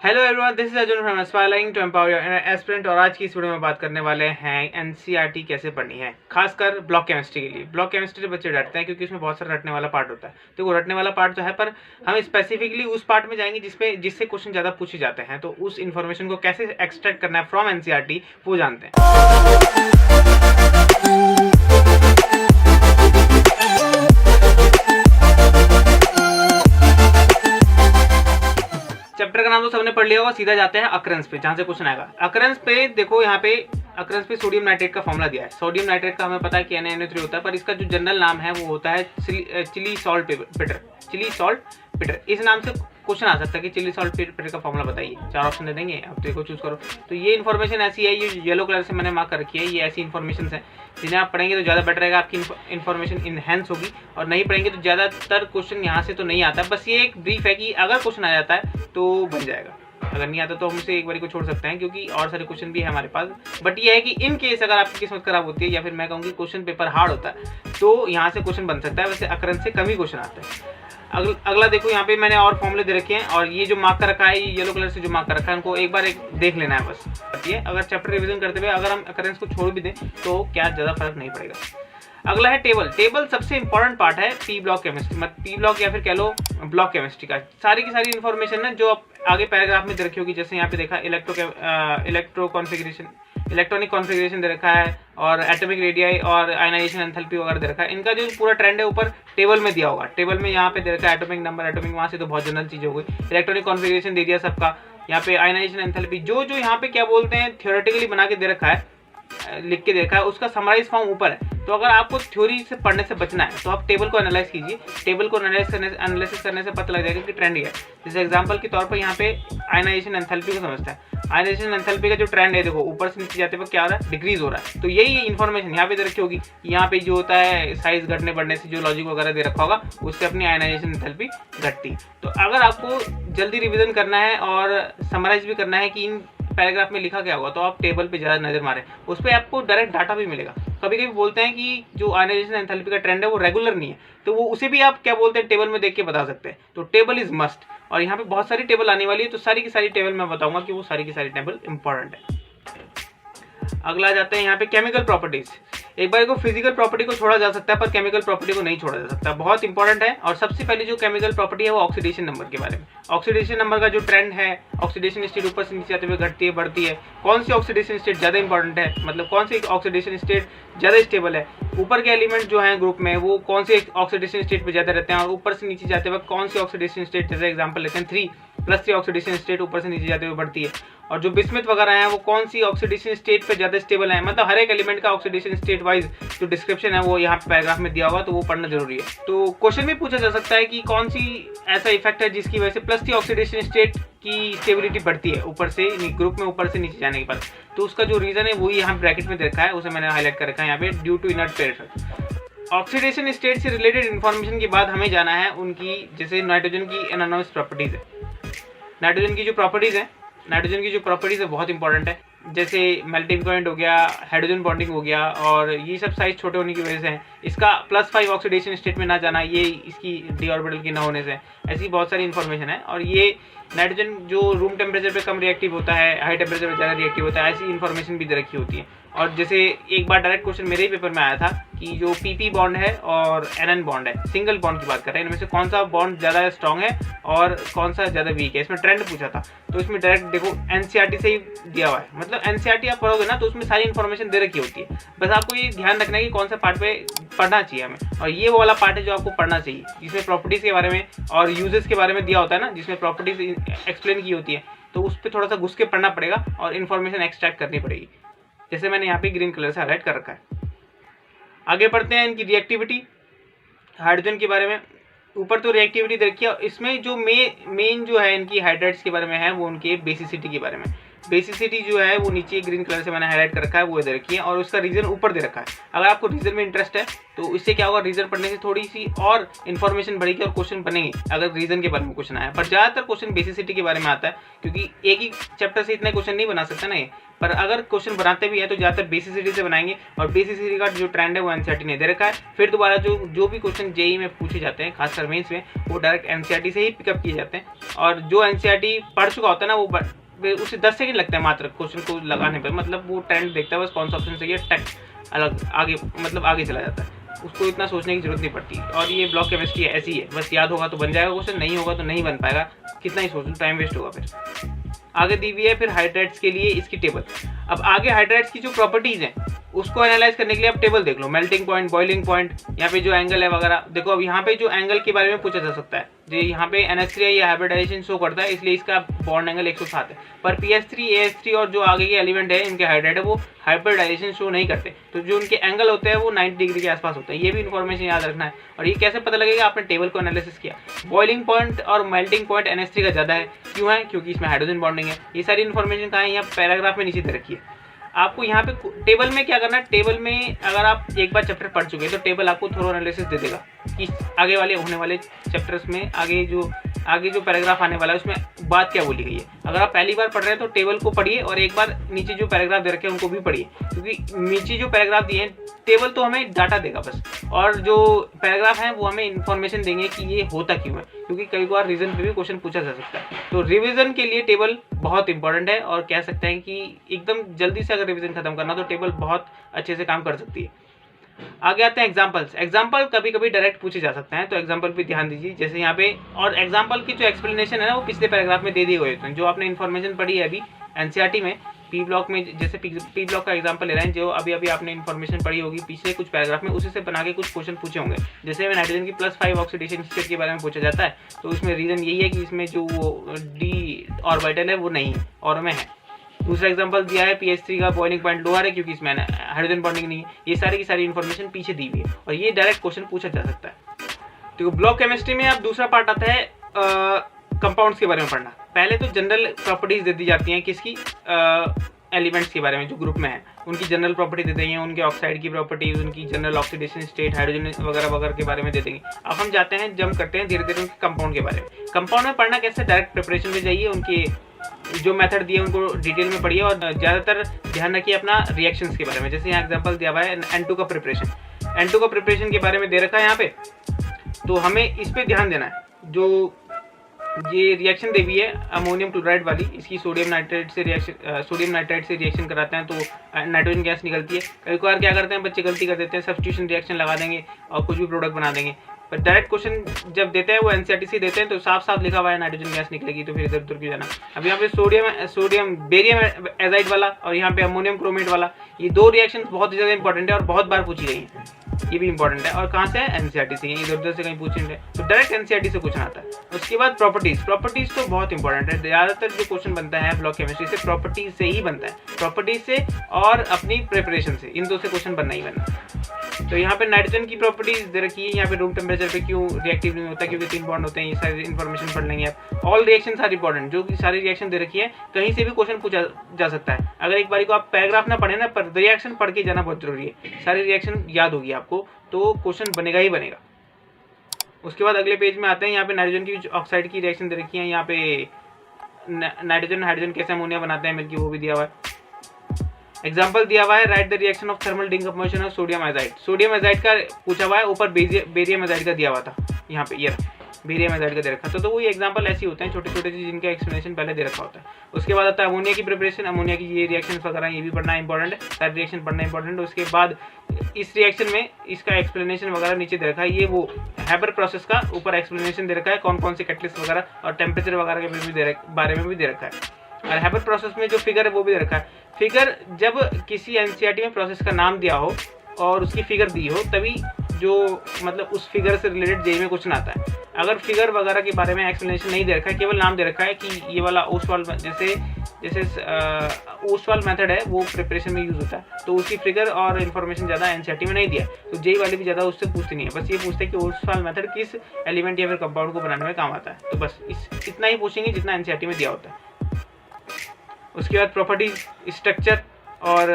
Hello everyone, this is Arjun from aspiring to empower your aspirant. और आज की इस वीडियो में बात करने वाले हैं एनसीईआरटी कैसे पढ़नी है, खासकर ब्लॉक केमिस्ट्री के लिए। ब्लॉक केमिस्ट्री से बच्चे डरते हैं क्योंकि उसमें बहुत सारा रटने वाला पार्ट होता है। तो वो रटने वाला पार्ट तो है, पर हम स्पेसिफिकली उस पार्ट में जाएंगे जिससे क्वेश्चन ज़्यादा पूछे जाते हैं। तो उस इन्फॉर्मेशन को कैसे एक्सट्रैक्ट करना है फ्रॉम एनसीईआरटी वो जानते हैं। चैप्टर का नाम तो सबने पढ़ लिया होगा। सीधा जाते हैं अकरेंस पे, जहां से क्वेश्चन आएगा। अकरेंस पे देखो, यहाँ पे अकरेंस पे सोडियम नाइट्रेट का फॉर्मूला दिया है। सोडियम नाइट्रेट का हमें पता है कि NaNO3 होता है, पर इसका जो जनरल नाम है वो होता है चिली सॉल्ट पिटर। चिली सॉल्ट पिटर, इस नाम से क्वेश्चन आ सकता है कि चिली सॉल्ट पिटर का फॉर्मूला बताइए। 4 ऑप्शन दे देंगे, अब देखो चूज करो। तो ये इन्फॉर्मेशन ऐसी है, ये येलो कलर से मैंने मार्क कर रखी है। ये ऐसी इन्फॉर्मेशन है जिन्हें आप पढ़ेंगे तो ज़्यादा बेटर रहेगा, आपकी इन्फॉर्मेशन इनहेंस होगी। और नहीं पढ़ेंगे तो ज़्यादातर क्वेश्चन यहाँ से तो नहीं आता। बस ये एक ब्रीफ है कि अगर क्वेश्चन आ जाता है तो बन जाएगा, अगर नहीं आता तो हम उसे एक बार को छोड़ सकते हैं, क्योंकि और सारे क्वेश्चन भी है हमारे पास। बट ये है कि इन केस अगर आपकी किस्मत खराब होती है, या फिर मैं कहूँगी क्वेश्चन पेपर हार्ड होता है, तो यहाँ से क्वेश्चन बन सकता है। वैसे अकरेंस से कम ही क्वेश्चन आते हैं। अगला देखो, यहाँ पे मैंने और फॉर्मूले दे रखे हैं, और ये जो मार्क कर रखा है, ये येलो कलर से जो मार्क कर रखा है, उनको एक बार देख लेना है बस। ये अगर चैप्टर रिवीजन करते हुए अगर हम अकरेंस को छोड़ भी दें तो क्या ज़्यादा फर्क नहीं पड़ेगा। अगला है टेबल। टेबल सबसे इंपॉर्टेंट पार्ट है पी ब्लॉक केमिस्ट्री, मतलब पी ब्लॉक या फिर कह लो ब्लॉक केमिस्ट्री का। सारी की सारी इन्फॉर्मेशन है जो आप आगे पैराग्राफ में दे रखी होगी। जैसे यहाँ पे देखा इलेक्ट्रॉनिक कॉन्फ़िगरेशन दे रखा है, और एटॉमिक रेडियाई और आयनाइजेशन एंथैल्पी वगैरह दे रखा है। इनका जो पूरा ट्रेंड है ऊपर टेबल में दिया होगा। टेबल में यहाँ पे दे रखा है एटॉमिक नंबर, एटॉमिक मास, से तो बहुत जनरल चीज हो गई। इलेक्ट्रॉनिक कॉन्फ़िगरेशन दे दिया सबका। यहाँ पे आयनाइजेशन एंथैल्पी जो यहाँ पे क्या बोलते हैं थियोरेटिकली बना के दे रखा है, लिख के देखा है, उसका समराइज फॉर्म ऊपर है। तो अगर आपको थ्योरी से पढ़ने से बचना है तो आप टेबल को एनालाइज कीजिए। टेबल को एनालिसिस करने से पता लग जाएगा कि ट्रेंड है। जैसे एग्जांपल के तौर पर यहाँ पे आयनाइजेशन एंथैल्पी को समझता है। आयनाइजेशन एंथैल्पी का जो ट्रेंड है, देखो ऊपर से नीचे जाते वक्त क्या हो रहा है, डिक्रीज हो रहा है। तो यही इन्फॉर्मेशन यहाँ पे दे रखी होगी। यहाँ पे जो होता है साइज घटने बढ़ने से जो लॉजिक वगैरह दे रखा होगा, उससे अपनी आयनाइजेशन एंथैल्पी घटती। तो अगर आपको जल्दी रिविजन करना है और समराइज भी करना है कि इन पैराग्राफ में लिखा क्या होगा, तो आप टेबल पे ज़्यादा नजर मारें, उस पर आपको डायरेक्ट डाटा भी मिलेगा। कभी कभी बोलते हैं कि जो आयनाइजेशन एंथैल्पी का ट्रेंड है वो रेगुलर नहीं है, तो वो उसे भी आप क्या बोलते हैं टेबल में देख के बता सकते हैं। तो टेबल इज मस्ट, और यहाँ पे बहुत सारी टेबल आने वाली है, तो सारी की सारी टेबल मैं बताऊंगा कि वो सारी की सारी टेबल इंपॉर्टेंट है। अगला जाते हैं यहाँ पे केमिकल प्रॉपर्टीज। एक बार को फिजिकल प्रॉपर्टी को छोड़ा जा सकता है, पर केमिकल प्रॉपर्टी को नहीं छोड़ा जा सकता। बहुत इंपॉर्टेंट है। और सबसे पहले जो केमिकल प्रॉपर्टी है वो ऑक्सीडेशन नंबर के बारे में। ऑक्सीडेशन नंबर का जो ट्रेंड है, ऑक्सीडेशन स्टेट ऊपर से नीचे आते हुए घटती है, बढ़ती है। कौन सी ऑक्सीडेशन स्टेट ज़्यादा इंपॉर्टेंट है, मतलब कौन सी ऑक्सीडेशन स्टेट ज़्यादा स्टेबल है। ऊपर के एलिमेंट जो हैं ग्रुप में वो कौन से ऑक्सीडेशन स्टेट पे ज़्यादा रहते हैं, और ऊपर से नीचे जाते वक्त कौन सी ऑक्सीडेशन स्टेट, जैसे एग्जांपल लेते हैं 3+3 ऑक्सीडेशन स्टेट ऊपर से नीचे जाते हुए बढ़ती है। और जो बिस्मिथ वगैरह हैं वो कौन सी ऑक्सीडेशन स्टेट पे ज़्यादा स्टेबल है। मतलब हर एक एलिमेंट का ऑक्सीडेशन स्टेट वाइज जो डिस्क्रिप्शन है वो यहाँ पे पैराग्राफ में दिया होगा, तो वो पढ़ना जरूरी है। तो क्वेश्चन भी पूछा जा सकता है कि कौन सी ऐसा इफेक्ट है जिसकी वजह से +3 ऑक्सीडेशन स्टेट की स्टेबिलिटी बढ़ती है ऊपर से ग्रुप में ऊपर से नीचे जाने के बाद। तो उसका जो रीजन है वही यहाँ ब्रैकेट में देखा है, उसे मैंने हाईलाइट कर रखा है यहाँ पे, due to inert pair effect. Oxidation state से रिलेटेड इन्फॉर्मेशन के बाद हमें जाना है उनकी, जैसे नाइट्रोजन की एनानॉमस प्रॉपर्टीज है। नाइट्रोजन की जो प्रॉपर्टीज है बहुत इंपॉर्टेंट है। जैसे मेल्टिंग पॉइंट हो गया, हाइड्रोजन बॉन्डिंग हो गया, और ये सब साइज छोटे होने की वजह से है। इसका +5 ऑक्सीडेशन स्टेट में ना जाना, ये इसकी डी ऑर्बिटल की ना होने से, ऐसी बहुत सारी इन्फॉर्मेशन है। और ये नाइट्रोजन जो रूम टेम्परेचर पे कम रिएक्टिव होता है, हाई टेम्परेचर पे ज़्यादा रिएक्टिव होता है, ऐसी इन्फॉर्मेशन भी दे रखी होती है। और जैसे एक बार डायरेक्ट क्वेश्चन मेरे ही पेपर में आया था कि जो PP बॉन्ड है और NN बॉन्ड है, सिंगल बॉन्ड की बात कर रहे हैं, इनमें से कौन सा बॉन्ड ज़्यादा स्ट्रॉन्ग है और कौन सा ज़्यादा वीक है, इसमें ट्रेंड पूछा था। तो इसमें डायरेक्ट देखो NCERT से ही दिया हुआ है, मतलब NCERT आप पढ़ोगे ना तो उसमें सारी इन्फॉर्मेशन दे रखी होती है। बस आपको ये ध्यान रखना है कि कौन सा पार्ट पे पढ़ना चाहिए हमें, और ये वो वाला पार्ट है जो आपको पढ़ना चाहिए, जिसमें प्रॉपर्टीज़ के बारे में और यूजेस के बारे में दिया होता है ना, जिसमें प्रॉपर्टीज एक्सप्लेन की होती है। तो उस पर थोड़ा सा घुस के पढ़ना पड़ेगा और इन्फॉर्मेशन एक्सट्रैक्ट करनी पड़ेगी, जैसे मैंने यहाँ पे ग्रीन कलर से हाईलाइट कर रखा है। आगे बढ़ते हैं इनकी रिएक्टिविटी, हाइड्रोजन के बारे में। ऊपर तो रिएक्टिविटी देखिए, इसमें जो मेन जो है इनकी हाइड्राइड्स के बारे में है, वो उनके बेसिसिटी के बारे में। बेसिसिटी जो है वो नीचे ग्रीन कलर से मैंने हाईलाइट कर रखा है, वो दे रखी है और उसका रीजन ऊपर दे रखा है। अगर आपको रीजन में इंटरेस्ट है तो इससे क्या होगा, रीजन पढ़ने से थोड़ी सी और इन्फॉर्मेशन बढ़ेगी और क्वेश्चन बनेंगे अगर रीजन के बारे में क्वेश्चन आया। पर ज़्यादातर क्वेश्चन बेसिसिटी के बारे में आता है, क्योंकि एक ही चैप्टर से इतने क्वेश्चन नहीं बना सकते ना ये, पर अगर क्वेश्चन बनाते भी है तो ज़्यादातर बेसिसिटी से बनाएंगे। और बेसिसिटी का जो ट्रेंड है वो एनसीईआरटी ने दे रखा है। फिर दोबारा जो भी क्वेश्चन जेईई में पूछे जाते हैं, खासकर मेंस में, वो डायरेक्ट एनसीईआरटी से ही पिकअप किए जाते हैं। और जो एनसीईआरटी पढ़ चुका होता है ना, वो उसे 10 सेकंड लगता है मात्र क्वेश्चन को लगाने पर, मतलब वो ट्रेंड देखता है बस कौन सा ऑप्शन सही है, टक अलग आगे, मतलब आगे चला जाता है, उसको इतना सोचने की जरूरत नहीं पड़ती। और ये ब्लॉक केमिस्ट्री ऐसी है, बस याद होगा तो बन जाएगा क्वेश्चन, नहीं होगा तो नहीं बन पाएगा, कितना ही सोचो, टाइम वेस्ट होगा। फिर आगे दी हुई है फिर हाइड्रेट्स के लिए इसकी टेबल। अब आगे हाइड्रेट्स की जो प्रॉपर्टीज हैं उसको एनालाइज करने के लिए आप टेबल देख लो, मेल्टिंग पॉइंट, बॉइलिंग पॉइंट, यहाँ पे जो एंगल है वगैरह देखो। अब यहाँ पे जो एंगल के बारे में पूछा जा सकता है, जो यहाँ पे NH3 है, ये हाइब्रिडाइजेशन शो करता है, इसलिए इसका बॉन्ड एंगल 107 है। पर PH3, AH3 और जो आगे के एलिमेंट है इनके हाइड्रेट है वो हाइब्रिडाइजेशन शो नहीं करते, तो जो उनके एंगल होते हैं वो 90 डिग्री के आसपास होते हैं। ये भी इन्फॉर्मेशन याद रखना है। और ये कैसे पता लगेगा, आपने टेबल को एनालिसिस किया। बॉइलिंग पॉइंट और मेल्टिंग पॉइंट NH3 का ज़्यादा है, क्यों है, क्योंकि इसमें हाइड्रोजन बॉन्डिंग है। ये सारी इन्फॉर्मेशन कहाँ है, यहाँ पैराग्राफ में नीचे दे रखी है। आपको यहाँ पे टेबल में क्या करना है, टेबल में अगर आप एक बार चैप्टर पढ़ चुके हैं तो टेबल आपको थोड़ा एनालिसिस दे देगा कि आगे वाले होने वाले चैप्टर्स में आगे जो पैराग्राफ आने वाला है उसमें बात क्या बोली गई है। अगर आप पहली बार पढ़ रहे हैं तो टेबल को पढ़िए और एक बार नीचे जो पैराग्राफ दे रखे हैं उनको भी पढ़िए, क्योंकि नीचे जो पैराग्राफ दिए हैं, टेबल तो हमें डाटा देगा बस, और जो पैराग्राफ हैं वो हमें इन्फॉर्मेशन देंगे कि ये होता क्यों है, क्योंकि कई बार रीजन पे भी क्वेश्चन पूछा जा सकता है। तो रिवीजन के लिए टेबल बहुत इंपॉर्टेंट है, और कह सकते हैं कि एकदम जल्दी से अगर रिवीजन खत्म करना तो टेबल बहुत अच्छे से काम कर सकती है। आगे आते हैं एग्जाम्पल्स। एग्जाम्पल कभी कभी डायरेक्ट पूछे जा सकते हैं, तो एग्जाम्पल पे ध्यान दीजिए। जैसे यहाँ पे, और एग्जाम्पल की जो एक्सप्लेनेशन है ना वो पिछले पैराग्राफ में दे दिए हुए हैं। जो आपने इन्फॉर्मेशन पढ़ी है अभी एनसीईआरटी में पी ब्लॉक में, जैसे पी ब्लॉक का एग्जाम्पल ले रहे हैं, जो अभी आपने इन्फॉर्मेशन पढ़ी होगी पिछले कुछ पैराग्राफ में, उसी से बना के कुछ क्वेश्चन पूछे होंगे। जैसे नाइट्रोजन की +5 ऑक्सीडेशन स्टेट के बारे में पूछा जाता है, तो इसमें रीजन यही है कि इसमें जो वो डी ऑर्बिटल है वो नहीं है और में है। दूसरा एग्जांपल दिया है PH3 का बॉइलिंग पॉइंट लोअर है क्योंकि इसमें हाइड्रोजन बॉन्डिंग नहीं है। ये सारी की सारी इन्फॉर्मेशन पीछे दी हुई है और ये डायरेक्ट क्वेश्चन पूछा जा सकता है। तो ब्लॉक केमिस्ट्री में अब दूसरा पार्ट आता है कंपाउंड्स के बारे में पढ़ना। पहले तो जनरल प्रॉपर्टीज दे दी जाती हैं किसकी, एलिमेंट्स के बारे में जो ग्रुप में है उनकी जनरल प्रॉपर्टी दे देंगे, उनके ऑक्साइड की प्रॉपर्टीज, उनकी जनरल ऑक्सीडेशन स्टेट, हाइड्रोजन वगैरह वगैरह के बारे में दे देंगे। अब हम जाते हैं, जंप करते हैं धीरे धीरे उनके कंपाउंड के बारे में। कंपाउंड में पढ़ना कैसे, डायरेक्ट प्रिपरेशन में जाइए, उनके जो मेथड दिए उनको डिटेल में पढ़िए और ज़्यादातर ध्यान रखिए अपना रिएक्शंस के बारे में। जैसे यहाँ एग्जांपल दिया हुआ है N2 का प्रिपरेशन, N2 का प्रिपरेशन के बारे में दे रखा है यहाँ पे, तो हमें इस पे ध्यान देना है। जो ये रिएक्शन दे हुई है अमोनियम क्लोराइड वाली, इसकी सोडियम नाइट्राइड से रिएक्शन कराते हैं तो नाइट्रोजन गैस निकलती है। कई बार क्या करते हैं बच्चे, गलती कर देते हैं, सब्स्टिट्यूशन रिएक्शन लगा देंगे और कुछ भी प्रोडक्ट बना देंगे। पर डायरेक्ट क्वेश्चन जब देते हैं वो एनसीईआरटी से देते हैं तो साफ साफ लिखा हुआ है नाइट्रोजन गैस निकलेगी, तो फिर इधर उधर क्यों जाना। अब यहाँ पे सोडियम बेरियम एजाइड वाला और यहाँ पे अमोनियम क्रोमेट वाला, ये दो रिएक्शन बहुत ज़्यादा इंपॉर्टेंट है और बहुत बार पूछी गई है, ये भी इंपॉर्टेंट है। और कहाँ से है, एनसीईआरटी से, इधर उधर से कहीं पूछेंगे तो डायरेक्ट एनसीईआरटी से क्वेश्चन आता है। उसके बाद प्रॉपर्टीज तो बहुत इंपॉर्टेंट है, ज़्यादातर जो क्वेश्चन बनता है ब्लॉक केमिस्ट्री से प्रॉपर्टीज से ही बनता है, प्रॉपर्टीज से और अपनी प्रिपरेशन से, इन दो से क्वेश्चन बनना ही बनना। तो यहाँ पे नाइट्रोजन की प्रॉपर्टीज दे रखी है, यहाँ पे रूम टेम्परेचर पे क्यों रिएक्टिव नहीं होता, क्योंकि 3 बॉन्ड होते हैं, ये सारी इन्फॉर्मेशन पढ़ लेंगे आप। ऑल रिएक्शन आर इंपॉर्टेंट, जो कि सारी रिएक्शन दे रखी है, कहीं से भी क्वेश्चन पूछा जा सकता है। अगर एक बारी को आप पैराग्राफ ना पढ़े ना, पर रिएक्शन पढ़ के जाना बहुत जरूरी है, सारी रिएक्शन याद होगी आपको तो क्वेश्चन बनेगा ही बनेगा। उसके बाद अगले पेज में आते हैं, यहाँ पे नाइट्रोजन की ऑक्साइड की रिएक्शन दे रखी है, यहाँ पे नाइट्रोजन हाइड्रोजन कैसे अमोनिया बनाते हैं मिलकर, वो भी दिया हुआ है। एग्जाम्पल दिया हुआ है, right the reaction of thermal decomposition of sodium azide. Sodium azide का पूछा हुआ है, ऊपर बेरियम एजाइड का दिया हुआ था, यहाँ पे ये बेरियम एजाइड का दे रखा था। तो वही एग्जाम्पल ऐसे होते हैं छोटे छोटे चीज जिनका एक्सप्लेनेशन पहले दे रखा होता है। उसके बाद आता है अमोनिया की प्रिपरेशन, अमोनिया की ये रिएक्शन वगैरह ये भी पढ़ना इंपॉर्टेंट है, सारे रिएक्शन पढ़ना इंपॉर्टेंट है। उसके बाद इस रिएक्शन में इसका एक्सप्लेनेशन वगैरह नीचे दे रखा है, ये वो हैबर प्रोसेस का ऊपर एक्सप्लेनेशन दे रखा है, कौन कौन से कैटलिस्ट वगैरह और टेम्परेचर वगैरह के बारे में भी दे रखा है। और हैबर प्रोसेस में जो फिगर है वो भी दे रखा है। फिगर जब किसी एनसीईआरटी में प्रोसेस का नाम दिया हो और उसकी फिगर दी हो तभी जो मतलब उस फिगर से रिलेटेड जेईई में क्वेश्चन आता है। अगर फिगर वगैरह के बारे में एक्सप्लेनेशन नहीं दे रखा है, केवल नाम दे रखा है कि ये वाला ओस्वाल्ड जैसे ओस्वाल्ड मेथड है वो प्रिपरेशन में यूज होता है, तो उसकी फिगर और इन्फॉर्मेशन ज़्यादा एनसीईआरटी में नहीं दिया, तो जेईई वाले भी ज़्यादा उससे पूछते नहीं है। बस ये पूछते हैं कि ओस्वाल्ड मेथड किस एलिमेंट या फिर कंपाउंड को बनाने में काम आता है, तो बस इतना ही पूछेंगे जितना एनसीईआरटी में दिया होता है। उसके बाद प्रॉपर्टीज, स्ट्रक्चर और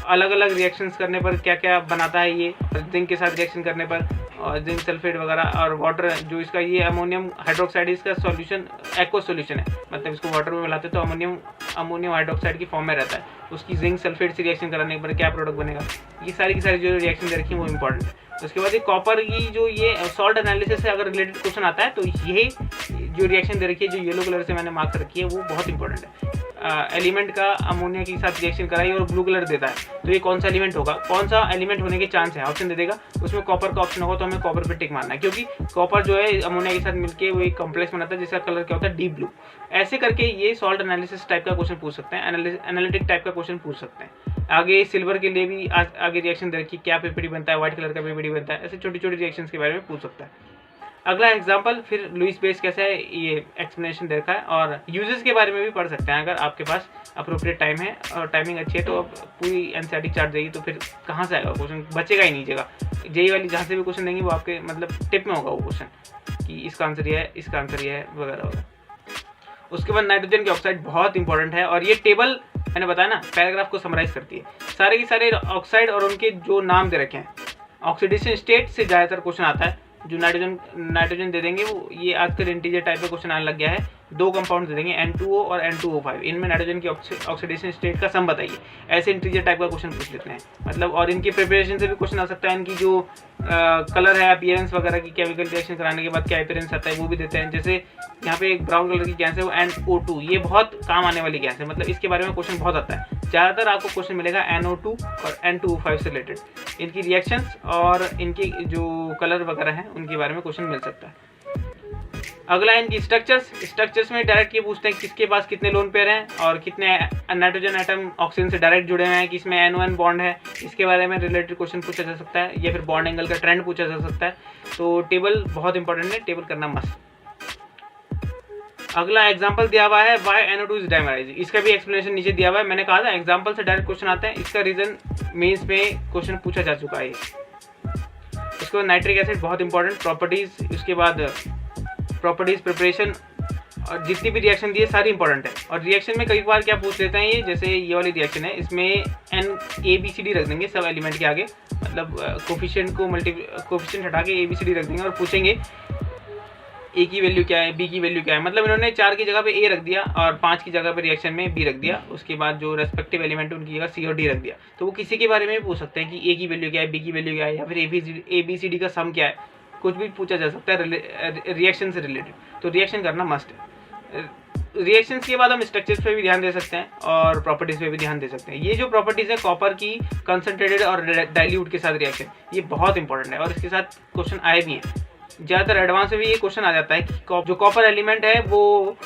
अलग अलग रिएक्शंस करने पर क्या क्या बनाता है ये, जिंक के साथ रिएक्शन करने पर और जिंक सल्फेट वगैरह, और वाटर जो इसका ये अमोनियम हाइड्रोक्साइड इसका सॉल्यूशन एक्वा सॉल्यूशन है, मतलब इसको वाटर में मिलाते तो अमोनियम हाइड्रोक्साइड की फॉर्म में रहता है, उसकी जिंक सल्फेट से रिएक्शन कराने पर क्या प्रोडक्ट बनेगा। ये सारी की सारी जो रिएक्शन दे रखी है वो इंपॉर्टेंट है। उसके बाद ये कॉपर की जो ये सॉल्ट एनालिसिस से अगर रिलेटेड क्वेश्चन आता है तो ये जो रिएक्शन दे रखी है, जो येलो कलर से मैंने मार्क रखी है, वो बहुत इंपॉर्टेंट है। एलिमेंट का अमोनिया के साथ रिएक्शन कराई और ब्लू कलर देता है तो ये कौन सा एलिमेंट होगा, कौन सा एलिमेंट होने के चांस है, ऑप्शन दे देगा। उसमें कॉपर का ऑप्शन होगा तो हमें कॉपर पे टिक मारना है, क्योंकि कॉपर जो है अमोनिया के साथ मिलकर वो एक कॉम्प्लेक्स बनाता है जिसका कलर क्या होता है, डीप ब्लू। ऐसे करके ये सॉल्ट एनालिसिस टाइप का क्वेश्चन पूछ सकते हैं, एनालिटिक टाइप का क्वेश्चन पूछ सकते हैं। आगे सिल्वर के लिए भी आगे रिएक्शन दे रखी, क्या पीपीडी बनता है, व्हाइट कलर का पीपीडी बनता है, ऐसे छोटी छोटी रिएक्शंस के बारे में पूछ सकता है। अगला एग्जांपल फिर लुईस बेस कैसा है ये एक्सप्लेनेशन दे रखा है, और यूजेस के बारे में भी पढ़ सकते हैं अगर आपके पास अप्रोप्रिएट टाइम है और टाइमिंग अच्छी है। तो अब पूरी एनसीईआरटी चार्ट जाएगी तो फिर कहाँ से आएगा क्वेश्चन, बचेगा ही नहीं जगह। जेई वाली जहाँ से भी क्वेश्चन देंगे वो आपके मतलब टिप में होगा वो क्वेश्चन कि इसका आंसर ये है, इसका आंसर ये है वगैरह वगैरह। उसके बाद नाइट्रोजन की ऑक्साइड बहुत इंपॉर्टेंट है, और ये टेबल मैंने बताया ना पैराग्राफ को समराइज करती है। सारे के सारे ऑक्साइड और उनके जो नाम दे रखे हैं, ऑक्सीडेशन स्टेट से ज़्यादातर क्वेश्चन आता है। जो नाइट्रोजन दे देंगे वो ये आजकल इंटीजर टाइप का क्वेश्चन आने लग गया है। दो कंपाउंड दे देंगे N2O और N2O5, इनमें नाइट्रोजन की ऑक्सीडेशन स्टेट का सम बताइए। ऐसे इंटीजर टाइप का क्वेश्चन पूछ लेते हैं मतलब, और इनकी प्रिपरेशन से भी क्वेश्चन आ सकता है। इनकी जो कलर है, अपीयरेंस वगैरह की, केमिकल रिएक्शन कराने के बाद क्या अपीयरेंस आता है वो भी देते हैं। जैसे यहाँ पे एक ब्राउन कलर की गैस है वो NO2, ये बहुत काम आने वाली गैस है, मतलब इसके बारे में क्वेश्चन बहुत आता है। ज़्यादातर आपको क्वेश्चन मिलेगा NO2 और N2O5 से रिलेटेड, इनकी रिएक्शंस और इनके जो कलर वगैरह हैं उनके बारे में क्वेश्चन मिल सकता है। अगला इनकी स्ट्रक्चर्स में डायरेक्ट ये पूछते हैं किसके पास कितने लोन पेयर हैं और कितने नाइट्रोजन एटम ऑक्सीजन से डायरेक्ट जुड़े हुए हैं, किसमें NO बॉन्ड है, इसके बारे में रिलेटेड क्वेश्चन पूछा जा सकता है, या फिर बॉन्ड एंगल का ट्रेंड पूछा जा सकता है। तो टेबल बहुत इंपॉर्टेंट है, टेबल करना मस्त। अगला एग्जांपल दिया हुआ है वाई NO2 इज डाइमराइज, इसका भी एक्सप्लेनेशन नीचे दिया हुआ है। मैंने कहा था एग्जांपल से डायरेक्ट क्वेश्चन आता है, इसका रीजन मेंस में क्वेश्चन पूछा जा चुका है। उसके बाद नाइट्रिक एसिड बहुत इंपॉर्टेंट, प्रॉपर्टीज, उसके बाद प्रॉपर्टीज, प्रिपरेशन और जितनी भी रिएक्शन दी है सारी इंपॉर्टेंट है। और रिएक्शन में कई बार क्या पूछ लेते हैं ये, जैसे ये वाली रिएक्शन है इसमें NABCD रख देंगे सब एलिमेंट के आगे, मतलब कोफिशिएंट को कोफिशिएंट हटा के ABCD रख देंगे और पूछेंगे A की वैल्यू क्या है, B की वैल्यू क्या है। मतलब इन्होंने 4 की जगह पे A रख दिया और 5 की जगह पे रिएक्शन में B रख दिया, उसके बाद जो रेस्पेक्टिव एलिमेंट उनकी जगह C और D रख दिया। तो वो किसी के बारे में भी पूछ सकते हैं कि A की वैल्यू क्या है, B की वैल्यू क्या है, या फिर ABCD का सम क्या है, कुछ भी पूछा जा सकता है रिएक्शन से रिलेटेड। तो रिएक्शन करना मस्ट है। रिएक्शंस के बाद हम स्ट्रक्चर्स पे भी ध्यान दे सकते हैं और प्रॉपर्टीज पे भी ध्यान दे सकते हैं। ये जो प्रॉपर्टीज है कॉपर की कंसंट्रेटेड और डाइल्यूट के साथ रिएक्शन, ये बहुत इंपॉर्टेंट है और इसके साथ क्वेश्चन आए भी हैं। ज़्यादातर एडवांस में भी ये क्वेश्चन आ जाता है कि जो कॉपर एलिमेंट है वो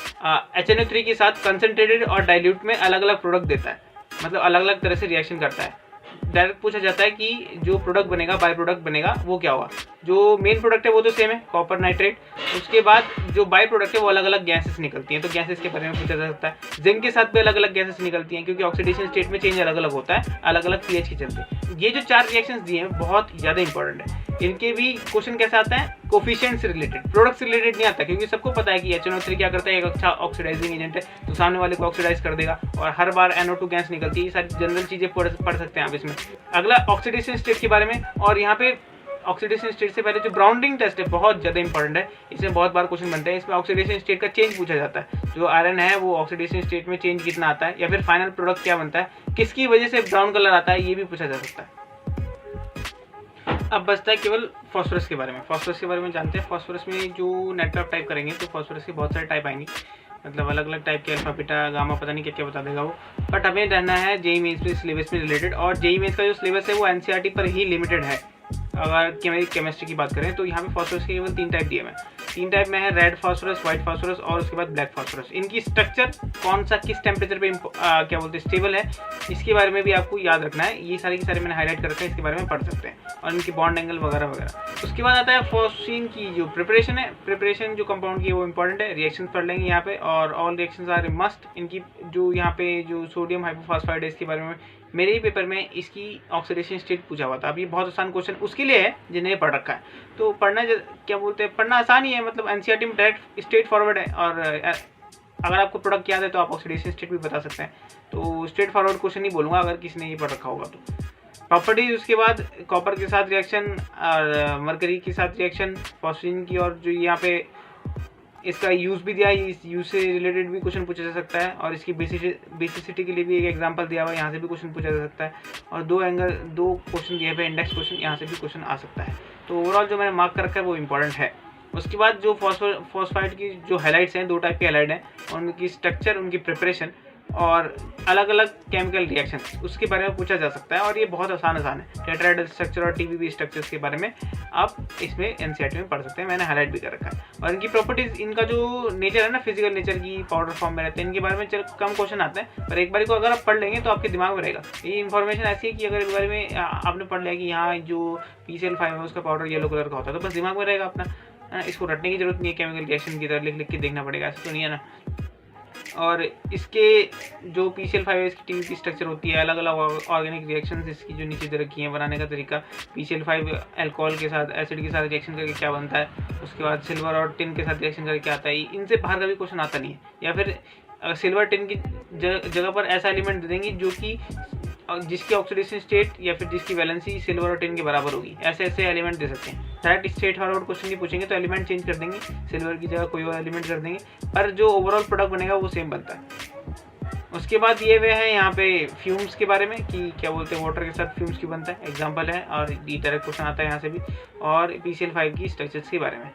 HNO3 के साथ कंसंट्रेटेड और डाइल्यूट में अलग अलग प्रोडक्ट देता है, मतलब अलग अलग तरह से रिएक्शन करता है। डायरेक्ट पूछा जाता है कि जो प्रोडक्ट बनेगा, बाय प्रोडक्ट बनेगा, वो क्या होगा। जो मेन प्रोडक्ट है वो तो सेम है, कॉपर नाइट्रेट। उसके बाद जो बाय प्रोडक्ट है वो अलग अलग गैसेस निकलती हैं, तो गैसेस के बारे में पूछा जा सकता है। जिंक के साथ भी अलग अलग गैसेस निकलती हैं, क्योंकि ऑक्सीडेशन स्टेट में चेंज अलग अलग होता है, अलग अलग pH के चलते। ये जो 4 रिएक्शंस दिए हैं बहुत ज़्यादा इंपॉर्टेंट है। इनके भी क्वेश्चन कैसे आता है, कोफिशिएंट से रिलेटेड, प्रोडक्ट से रिलेटेड नहीं आता, क्योंकि सबको पता है कि HNO3 क्या करता है, एक अच्छा ऑक्सीडाइजिंग एजेंट है, तो सामने वाले को ऑक्सीडाइज कर देगा और हर बार NO2 गैस निकलती है। ये सारी जनरल चीज़ें पढ़ सकते हैं आप इसमें। अगला ऑक्सीडेशन स्टेट के बारे में, और यहाँ पे ऑक्सीडेशन स्टेट से पहले जो ग्राउंडिंग टेस्ट है बहुत ज़्यादा इंपॉर्टेंट है, इसमें बहुत बार क्वेश्चन बनते हैं। इसमें ऑक्सीडेशन स्टेट का चेंज पूछा जाता है, जो आयरन है वो ऑक्सीडेशन स्टेट में चेंज कितना आता है, या फिर फाइनल प्रोडक्ट क्या बनता है, किसकी वजह से ब्राउन कलर आता है, ये भी पूछा जा सकता है। अब बचता है केवल फॉस्फोरस के बारे में। फॉस्फोरस के बारे में जानते हैं, फॉस्फोरस में जो नेटवर्क टाइप करेंगे तो फॉस्फोरस के बहुत सारे टाइप आएंगे, मतलब अलग अलग टाइप के, अल्फा बीटा गामा, पता नहीं क्या क्या बता देगा वो। बट हमें रहना है जेईई मेंस में सिलेबस में रिलेटेड, और जेईई मेंस का जो सिलेबस है वो एनसीईआरटी पर ही लिमिटेड है। अगर केमिस्ट्री की बात करें तो यहाँ पे फॉस्फोरस के केवल 3 टाइप दिए हैं। 3 टाइप में है रेड फॉस्फोरस, व्हाइट फॉस्फोरस और उसके बाद ब्लैक फॉस्फोरस। इनकी स्ट्रक्चर कौन सा किस टेम्परेचर पे क्या बोलते हैं स्टेबल है, इसके बारे में भी आपको याद रखना है। ये सारी की सारी मैंने हाईलाइट कर रखा है, इसके बारे में पढ़ सकते हैं, और इनकी बॉन्ड एंगल वगैरह वगैरह। उसके बाद आता है फॉस्फीन की जो प्रिपरेशन है, प्रिपरेशन जो कंपाउंड की है वो इंपॉर्टेंट है। रिएक्शन पढ़ लेंगे यहाँ पे, और ऑल रिएक्शंस आर मस्ट। इनकी जो यहाँ पे जो सोडियम हाइपोफॉस्फाइड है इसके बारे में मेरे ही पेपर में इसकी ऑक्सीडेशन स्टेट पूछा हुआ था। अब ये बहुत आसान क्वेश्चन उसके लिए है जिन्हें पढ़ रखा है, तो पढ़ना क्या बोलते हैं, पढ़ना आसान ही है, मतलब एनसीईआरटी में डायरेक्ट स्ट्रेट फॉरवर्ड है। और अगर आपको प्रोडक्ट याद है तो आप ऑक्सीडेशन स्टेट भी बता सकते हैं। तो स्ट्रेट फॉरवर्ड क्वेश्चन नहीं बोलूँगा अगर किसी ने ये पढ़ रखा होगा तो। प्रॉपर्टीज उसके बाद कॉपर के साथ रिएक्शन और मरकरी के साथ रिएक्शन, फॉस्फेरिन की, और जो यहाँ पे इसका यूज़ भी दिया है, इस यूज से रिलेटेड भी क्वेश्चन पूछा जा सकता है, और इसकी बेसिसिटी के लिए भी एक एग्जांपल दिया हुआ है, यहाँ से भी क्वेश्चन पूछा जा सकता है, और दो क्वेश्चन दिए हुए इंडेक्स क्वेश्चन, यहाँ से भी क्वेश्चन आ सकता है। तो ओवरऑल जो मैंने मार्क कर रखा है वो इंपॉर्टेंट है। उसके बाद जो फॉस्फाइड की जो हाइलाइट्स हैं, 2 टाइप के हाइलाइट हैं, उनकी स्ट्रक्चर, उनकी प्रिपरेशन और अलग अलग केमिकल रिएक्शन, उसके बारे में पूछा जा सकता है, और ये बहुत आसान है। टेट्राहेड्रल स्ट्रक्चर और टीबीबी स्ट्रक्चर्स के बारे में आप इसमें एनसीईआरटी में पढ़ सकते हैं, मैंने हाईलाइट भी कर रखा है। और इनकी प्रॉपर्टीज, इनका जो नेचर है ना, फिजिकल नेचर की पाउडर फॉर्म में रहते हैं, इनके बारे में कम क्वेश्चन आते हैं, पर एक बार को अगर आप पढ़ लेंगे तो आपके दिमाग में रहेगा। ये इन्फॉर्मेशन ऐसी है कि अगर एक बार में आपने पढ़ लिया कि यहाँ जो PCl5 है उसका पाउडर येलो कलर का होता है, तो बस दिमाग में रहेगा अपना, इसको रटने की जरूरत नहीं है, केमिकल रिएक्शन की तरह लिख के देखना पड़ेगा, ऐसा तो नहीं है ना। और इसके जो PCl5 है, इसकी टीबीपी स्ट्रक्चर होती है, अलग अलग ऑर्गेनिक रिएक्शंस इसकी जो नीचे दे रखी हैं, बनाने का तरीका, PCl5 अल्कोहल के साथ, एसिड के साथ रिएक्शन करके क्या बनता है, उसके बाद सिल्वर और टिन के साथ रिएक्शन करके क्या आता है, इनसे बाहर का भी क्वेश्चन आता नहीं है। या फिर सिल्वर टिन की जगह पर ऐसा एलिमेंट दे देंगे जो कि जिसकी ऑक्सीडेशन स्टेट या फिर जिसकी वैलेंसी सिल्वर और टिन के बराबर होगी, ऐसे एलिमेंट दे सकते हैं। डायरेक्ट स्ट्रेट फॉरवर्ड क्वेश्चन नहीं पूछेंगे तो एलिमेंट चेंज कर देंगे, सिल्वर की जगह कोई और एलिमेंट कर देंगे, पर जो ओवरऑल प्रोडक्ट बनेगा वो सेम बनता है। उसके बाद ये वे है यहाँ पे फ्यूम्स के बारे में कि क्या बोलते हैं, वाटर के साथ फ्यूम्स की बनता है, एग्जाम्पल है, और ये डायरेक्ट क्वेश्चन आता है यहाँ से भी, और PCl5 की स्ट्रक्चर्स के बारे में।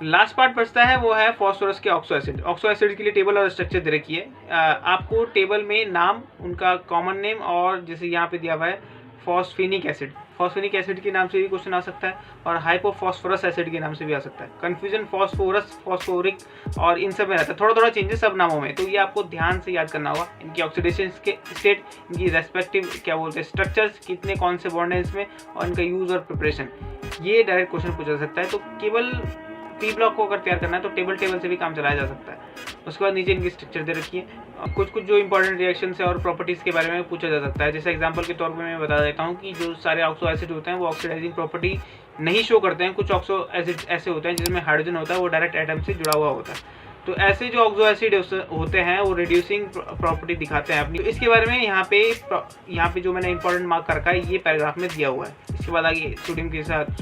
लास्ट पार्ट बचता है वो है फॉस्फोरस के ऑक्सो एसिड। ऑक्सो एसिड के लिए टेबल और स्ट्रक्चर दे रखी है, आपको टेबल में नाम, उनका कॉमन नेम, और जैसे यहाँ पे दिया हुआ है फॉस्फेनिक एसिड, फॉस्फेनिक एसिड के नाम से भी क्वेश्चन आ सकता है, और हाइपोफॉस्फोरस एसिड के नाम से भी आ सकता है। कंफ्यूजन फॉस्फोरस, फॉस्फोरिक और इन सब में रहता है, थोड़ा थोड़ा चेंजेस सब नामों में, तो ये आपको ध्यान से याद करना होगा। इनकी ऑक्सीडेशन के स्टेट, इनकी रेस्पेक्टिव क्या बोलते हैं स्ट्रक्चर्स, कितने कौन से बॉन्ड है इसमें, और इनका यूज और प्रिपरेशन, ये डायरेक्ट क्वेश्चन पूछा जा सकता है। तो केवल P ब्लॉक को अगर तैयार करना है तो टेबल से भी काम चलाया जा सकता है। उसके बाद नीचे इनकी स्ट्रक्चर दे रखी है, कुछ जो इंपॉर्टेंट रिएक्शन है और प्रॉपर्टीज़ के बारे में पूछा जा सकता है। जैसे एग्जांपल के तौर पे मैं बता देता हूँ कि जो सारे ऑक्सो एसिड होते हैं वो ऑक्सीडाइजिंग प्रॉपर्टी नहीं शो करते हैं। कुछ ऑक्सो एसिड ऐसे होते हैं जिसमें हाइड्रोजन होता है, वो डायरेक्ट एटम से जुड़ा हुआ होता है। तो ऐसे जो ऑक्सो एसिड होते हैं वो रिड्यूसिंग प्रॉपर्टी दिखाते हैं अपनी। तो इसके बारे में यहाँ पे जो मैंने इंपॉर्टेंट मार्क कर रखा है ये पैराग्राफ में दिया हुआ है। इसके बाद आगे सोडियम के साथ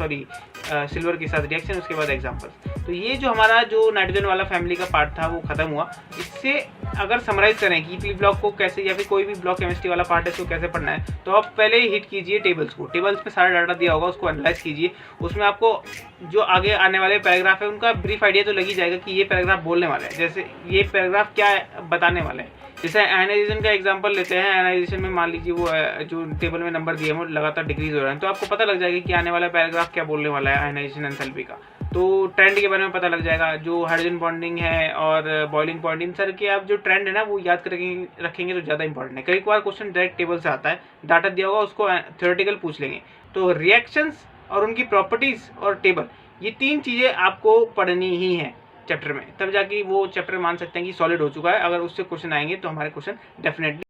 सिल्वर के साथ रिएक्शन, उसके बाद एग्जांपल। तो ये जो हमारा जो नाइट्रोजन वाला फैमिली का पार्ट था वो खत्म हुआ। इससे अगर समराइज करें कि P ब्लॉक को कैसे, या फिर कोई भी ब्लॉक केमिस्ट्री वाला पार्ट है इसको कैसे पढ़ना है, तो आप पहले ही हिट कीजिए टेबल्स को। टेबल्स में सारा डाटा दिया होगा, उसको एनालाइज कीजिए। उसमें आपको जो आगे आने वाले पैराग्राफ है उनका ब्रीफ आइडिया तो लग ही जाएगा कि ये पैराग्राफ बोलने वाला है, जैसे ये पैराग्राफ क्या बताने वाले हैं। जैसे आयनाइजेशन का एग्जांपल लेते हैं, आयनाइजेशन में मान लीजिए वो जो टेबल में नंबर दिए हैं वो लगातार डिक्रीज हो रहा है, तो आपको पता लग जाएगा कि आने वाला पैराग्राफ क्या बोलने वाला है आयनाइजेशन एंथैल्पी का। तो ट्रेंड के बारे में पता लग जाएगा, जो हाइड्रोजन बॉन्डिंग है और बॉइलिंग पॉइंट, इन सर के आप जो ट्रेंड है ना वो याद करके रखेंगे तो ज़्यादा इंपॉर्टेंट है। कई बार क्वेश्चन डायरेक्ट टेबल से आता है, डाटा दिया होगा उसको थ्योरेटिकल पूछ लेंगे। तो रिएक्शंस और उनकी प्रॉपर्टीज़ और टेबल, ये 3 चीज़ें आपको पढ़नी ही हैं चैप्टर में, तब जाके वो चैप्टर मान सकते हैं कि सॉलिड हो चुका है। अगर उससे क्वेश्चन आएंगे तो हमारे क्वेश्चन डेफिनेटली